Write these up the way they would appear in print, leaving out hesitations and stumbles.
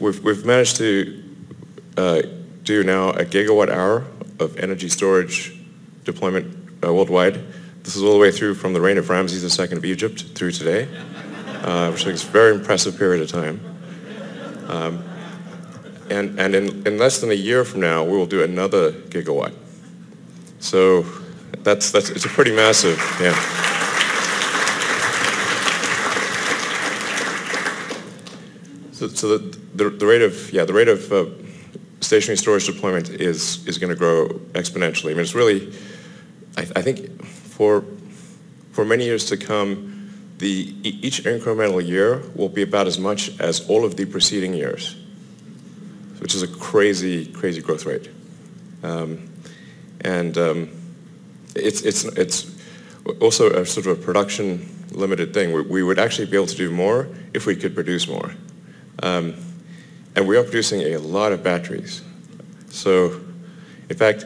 we've managed to do now a gigawatt hour of energy storage deployment worldwide. This is all the way through from the reign of Ramses II of Egypt through today, which I think is a very impressive period of time. And in less than a year from now, we will do another gigawatt. So it's a pretty massive, yeah. So the rate of stationary storage deployment is going to grow exponentially. I mean, it's really, I think for many years to come, each incremental year will be about as much as all of the preceding years, which is a crazy, crazy growth rate. It's also a sort of a production limited thing. We would actually be able to do more if we could produce more. And we are producing a lot of batteries. So, in fact,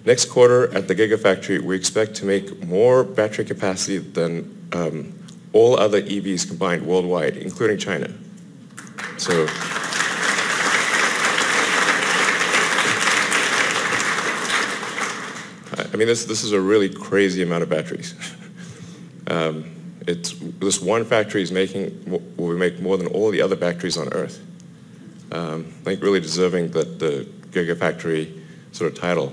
next quarter at the Gigafactory, we expect to make more battery capacity than all other EVs combined worldwide, including China. So, I mean, this is a really crazy amount of batteries. This one factory will make more than all the other factories on Earth. I think really deserving the Gigafactory sort of title.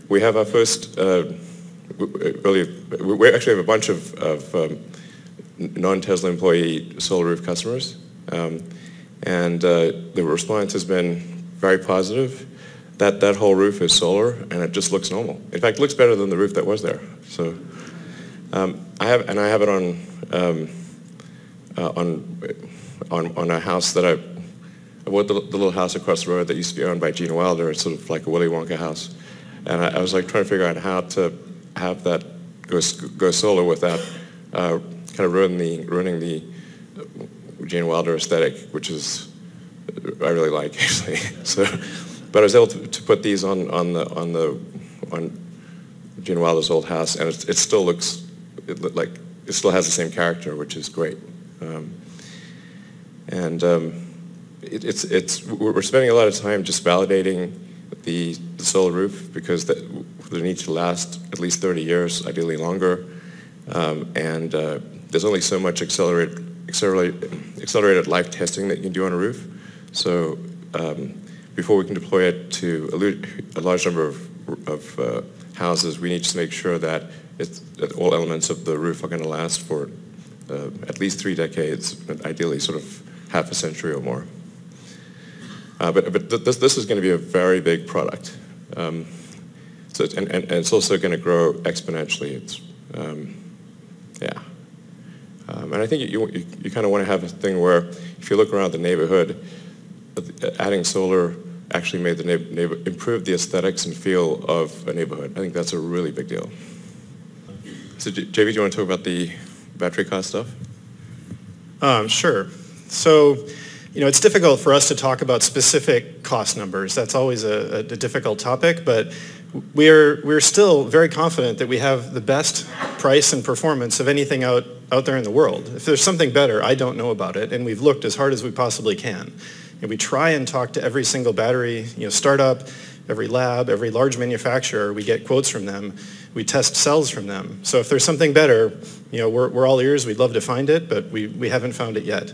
We have our first, we actually have a bunch of non-Tesla employee solar roof customers, and the response has been very positive. That whole roof is solar, and it just looks normal. In fact, it looks better than the roof that was there. So I have it on a house that I bought the little house across the road that used to be owned by Gene Wilder. It's sort of like a Willy Wonka house, and I was like trying to figure out how to have that go solar without kind of ruining the Gene Wilder aesthetic, which is I really like actually. So, but I was able to put these on Gene Wilder's old house, and it still looks like it still has the same character, which is great. We're spending a lot of time just validating the solar roof because they need to last at least 30 years, ideally longer, and there's only so much accelerated life testing that you can do on a roof. So before we can deploy it to a large number of houses, we need to make sure that all elements of the roof are going to last for at least 3 decades, ideally sort of half a century or more. But this is going to be a very big product. And it's also going to grow exponentially. And I think you kind of want to have a thing where if you look around the neighborhood, adding solar actually made improved the aesthetics and feel of a neighborhood. I think that's a really big deal. So JV, do you want to talk about the battery cost stuff? Sure. So, it's difficult for us to talk about specific cost numbers. That's always a difficult topic, but we're still very confident that we have the best price and performance of anything out there in the world. If there's something better, I don't know about it, and we've looked as hard as we possibly can. And we try and talk to every single battery startup, every lab, every large manufacturer. We get quotes from them. We test cells from them. So if there's something better, we're all ears. We'd love to find it, but we haven't found it yet.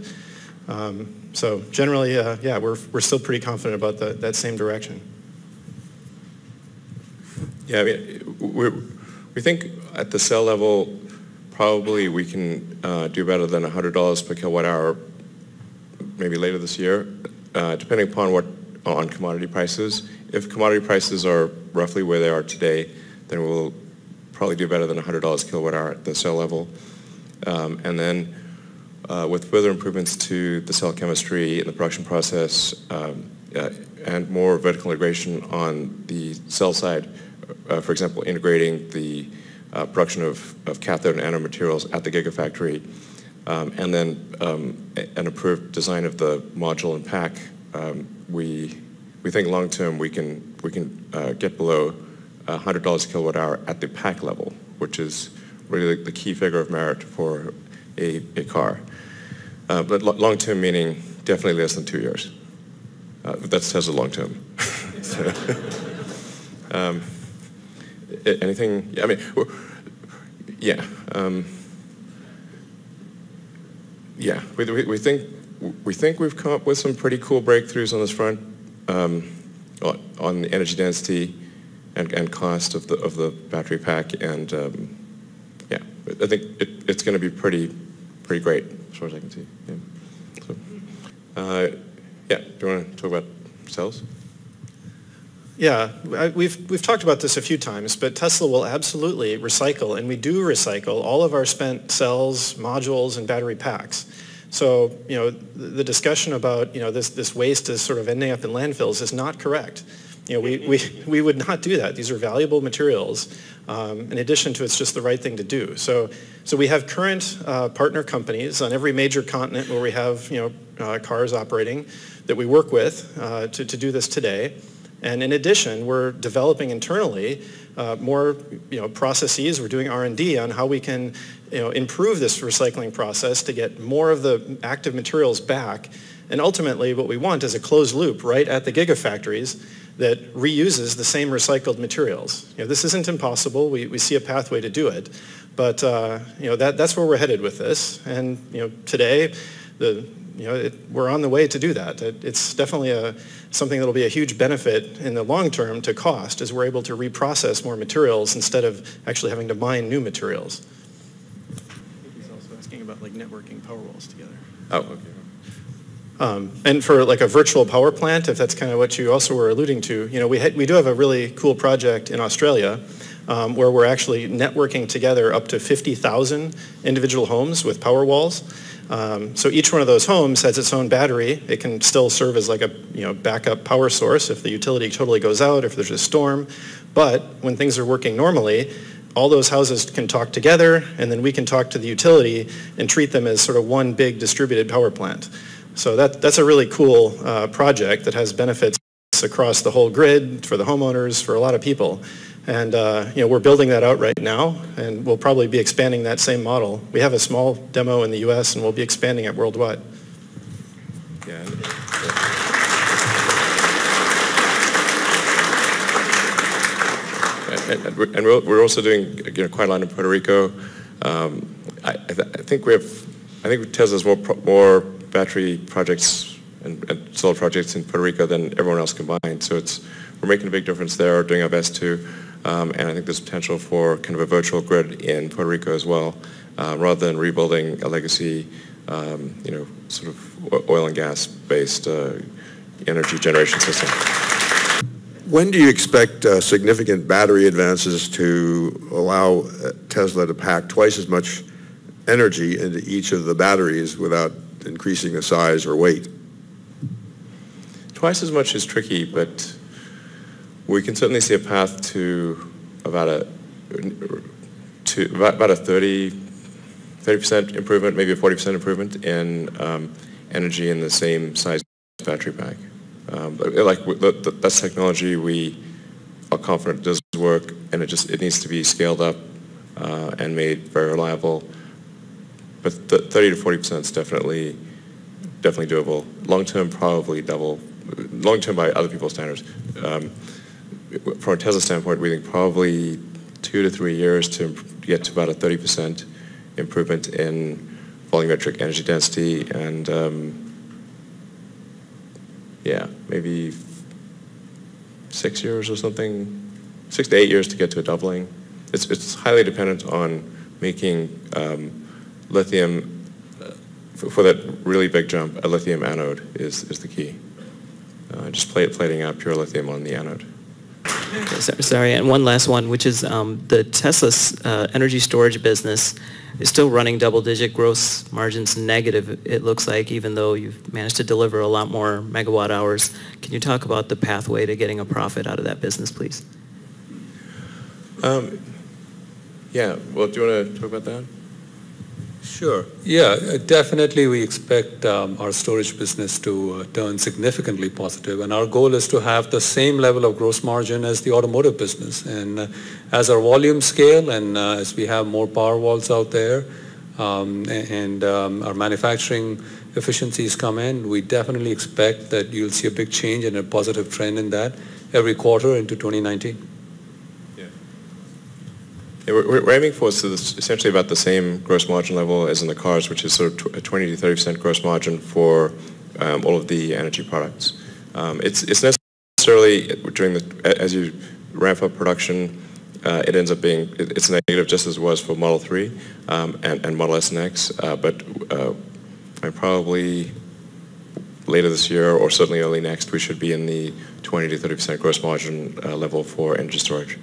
So generally, we're still pretty confident about that same direction. Yeah, I mean, we think at the cell level, probably we can do better than $100 per kilowatt hour, maybe later this year, depending upon on commodity prices. If commodity prices are roughly where they are today, then we'll probably do better than $100 kilowatt hour at the cell level. And then with further improvements to the cell chemistry and the production process and more vertical integration on the cell side, for example, integrating the production of cathode and anode materials at the Gigafactory, and then an improved design of the module and pack, we think long term we can get below $100 kilowatt hour at the pack level, which is really the key figure of merit for a car. But long term meaning definitely less than 2 years. That's Tesla long term. So, anything? I mean, yeah. Yeah, we think we've come up with some pretty cool breakthroughs on this front, on the energy density and cost of the battery pack, and yeah, I think it's going to be pretty great as far as I can see. Yeah. So, yeah. Do you want to talk about cells? Yeah, we've talked about this a few times, but Tesla will absolutely recycle, and we do recycle all of our spent cells, modules, and battery packs. So, you know, the discussion about, you know, this waste is sort of ending up in landfills is not correct. You know, we would not do that. These are valuable materials. In addition to, it's just the right thing to do. So we have current partner companies on every major continent where we have, you know, cars operating that we work with to do this today. And in addition, we're developing internally more, you know, processes. We're doing R&D on how we can, you know, improve this recycling process to get more of the active materials back. And ultimately, what we want is a closed loop right at the gigafactories that reuses the same recycled materials. You know, this isn't impossible. We see a pathway to do it, but you know, that's where we're headed with this. And you know, today, we're on the way to do that. It's definitely something that'll be a huge benefit in the long term to cost, as we're able to reprocess more materials instead of actually having to mine new materials. I think he's also asking about like networking power walls together. Oh, okay. And for like a virtual power plant, if that's kind of what you also were alluding to, you know, we do have a really cool project in Australia where we're actually networking together up to 50,000 individual homes with power walls. So each one of those homes has its own battery. It can still serve as like a, you know, backup power source if the utility totally goes out, if there's a storm. But when things are working normally, all those houses can talk together, and then we can talk to the utility and treat them as sort of one big distributed power plant. So that's a really cool project that has benefits across the whole grid for the homeowners, for a lot of people. And you know, we're building that out right now, and we'll probably be expanding that same model. We have a small demo in the US, and we'll be expanding it worldwide. Yeah. And we're also doing, you know, quite a lot in Puerto Rico. I think Tesla's more battery projects and solar projects in Puerto Rico than everyone else combined. So we're making a big difference there, doing our best to, and I think there's potential for kind of a virtual grid in Puerto Rico as well, rather than rebuilding a legacy, you know, sort of oil and gas based energy generation system. When do you expect significant battery advances to allow Tesla to pack twice as much energy into each of the batteries without increasing the size or weight? Twice as much is tricky, but we can certainly see a path to about a 30% improvement, maybe a 40% improvement in energy in the same size battery pack. That's technology we are confident does work, and it needs to be scaled up and made very reliable. But 30 to 40% is definitely doable. Long term, probably double. Long term by other people's standards. From a Tesla standpoint, we think probably 2 to 3 years to get to about a 30% improvement in volumetric energy density, and yeah, maybe 6 years or something, 6 to 8 years to get to a doubling. It's highly dependent on making lithium, for that really big jump, a lithium anode is the key. Just plating out pure lithium on the anode. Sorry, and one last one, which is the Tesla's energy storage business is still running double-digit gross margins negative, it looks like, even though you've managed to deliver a lot more megawatt hours. Can you talk about the pathway to getting a profit out of that business, please? Yeah, well, do you want to talk about that? Sure. Yeah, definitely we expect our storage business to turn significantly positive, and our goal is to have the same level of gross margin as the automotive business. And as our volume scale and as we have more power walls out there, and our manufacturing efficiencies come in, we definitely expect that you'll see a big change and a positive trend in that every quarter into 2019. Yeah, we're aiming for essentially about the same gross margin level as in the cars, which is sort of a 20 to 30% gross margin for all of the energy products. It's necessarily during as you ramp up production, it ends up being it's negative just as it was for Model 3 and Model S and X, but probably later this year or certainly early next, we should be in the 20 to 30% gross margin level for energy storage.